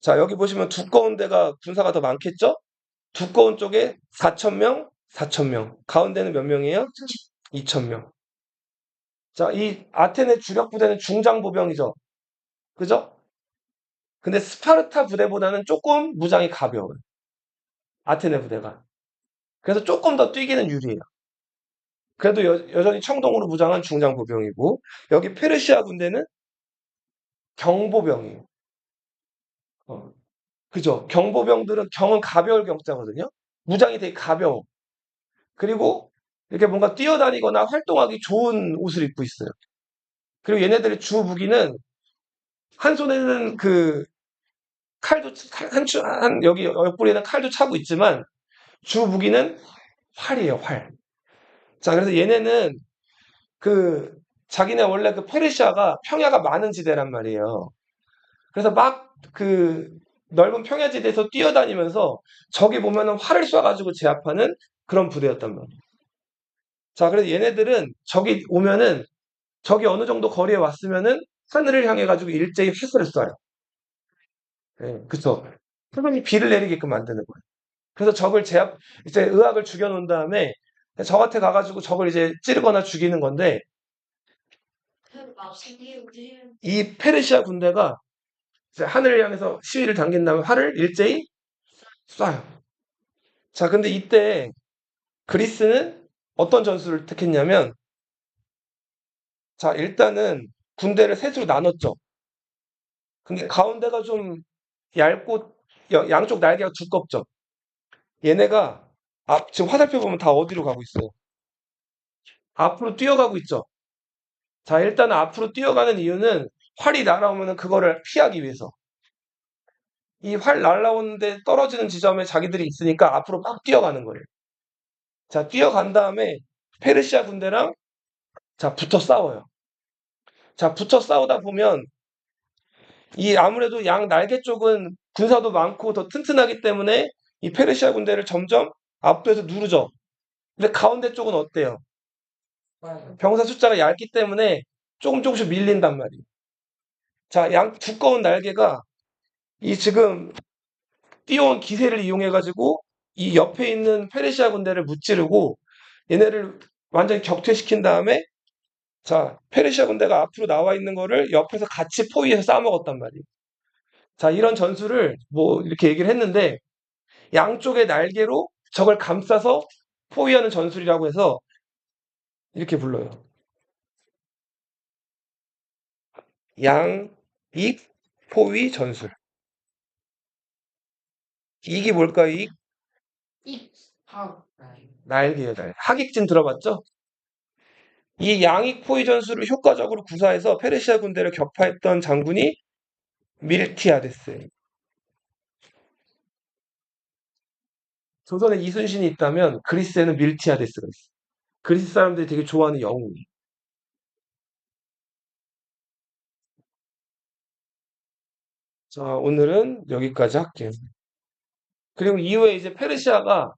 자, 여기 보시면 두꺼운 데가 군사가 더 많겠죠? 두꺼운 쪽에 4,000명, 4,000명. 가운데는 몇 명이에요? 2,000명. 자, 이 아테네 주력 부대는 중장보병이죠. 그죠? 근데 스파르타 부대보다는 조금 무장이 가벼워요. 아테네 부대가. 그래서 조금 더 뛰기는 유리해요. 그래도 여전히 청동으로 무장한 중장보병이고 여기 페르시아 군대는 경보병이에요. 어, 그죠? 경보병들은 경은 가벼울 경자거든요. 무장이 되게 가벼워. 그리고 이렇게 뭔가 뛰어다니거나 활동하기 좋은 옷을 입고 있어요. 그리고 얘네들의 주 무기는 한 손에는 그 칼도 여기 옆구리에는 칼도 차고 있지만 주 무기는 활이에요, 활. 자, 그래서 얘네는 그 자기네 원래 그 페르시아가 평야가 많은 지대란 말이에요. 그래서 막 그 넓은 평야지대에서 뛰어다니면서 적이 보면은 활을 쏴가지고 제압하는 그런 부대였단 말이에요. 자, 그래서 얘네들은 적이 오면은 적이 어느 정도 거리에 왔으면은 하늘을 향해 가지고 일제히 휘슬을 쏴요. 예, 그쵸. 하늘이 비를 내리게끔 만드는 거예요. 그래서 적을 이제 의학을 죽여놓은 다음에 적한테 가가지고 적을 이제 찌르거나 죽이는 건데 이 페르시아 군대가 이제 하늘을 향해서 시위를 당긴 다음에 활을 일제히 쏴요. 자, 근데 이때 그리스는 어떤 전술을 택했냐면 자, 일단은 군대를 셋으로 나눴죠. 근데 가운데가 좀 얇고 양쪽 날개가 두껍죠. 얘네가 지금 화살표 보면 다 어디로 가고 있어요? 앞으로 뛰어가고 있죠. 자, 일단 앞으로 뛰어가는 이유는 활이 날아오면 그거를 피하기 위해서. 이 활 날아오는데 떨어지는 지점에 자기들이 있으니까 앞으로 막 뛰어가는 거예요. 자, 뛰어간 다음에 페르시아 군대랑 자, 붙어 싸워요. 자, 붙어 싸우다 보면 이 아무래도 양 날개 쪽은 군사도 많고 더 튼튼하기 때문에 이 페르시아 군대를 점점 압도해서 누르죠. 근데 가운데 쪽은 어때요? 병사 숫자가 얇기 때문에 조금씩 밀린단 말이에요. 자, 양 두꺼운 날개가 이 지금 뛰어온 기세를 이용해가지고 이 옆에 있는 페르시아 군대를 무찌르고 얘네를 완전히 격퇴시킨 다음에 자, 페르시아 군대가 앞으로 나와 있는 거를 옆에서 같이 포위해서 싸먹었단 말이에요. 자, 이런 전술을 뭐 이렇게 얘기를 했는데 양쪽의 날개로 적을 감싸서 포위하는 전술이라고 해서 이렇게 불러요. 양익 포위 전술. 익이 뭘까요? 익? 날개예요, 날개. 하객진 들어봤죠? 이 양익 포위 전술을 효과적으로 구사해서 페르시아 군대를 격파했던 장군이 밀티아데스예요. 조선에 이순신이 있다면 그리스에는 밀티아데스가 있어요. 그리스 사람들이 되게 좋아하는 영웅이. 자, 오늘은 여기까지 할게요. 그리고 이후에 이제 페르시아가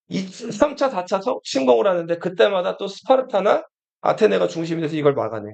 3차, 4차 침공을 하는데 그때마다 또 스파르타나 아테네가 중심이 돼서 이걸 막아내.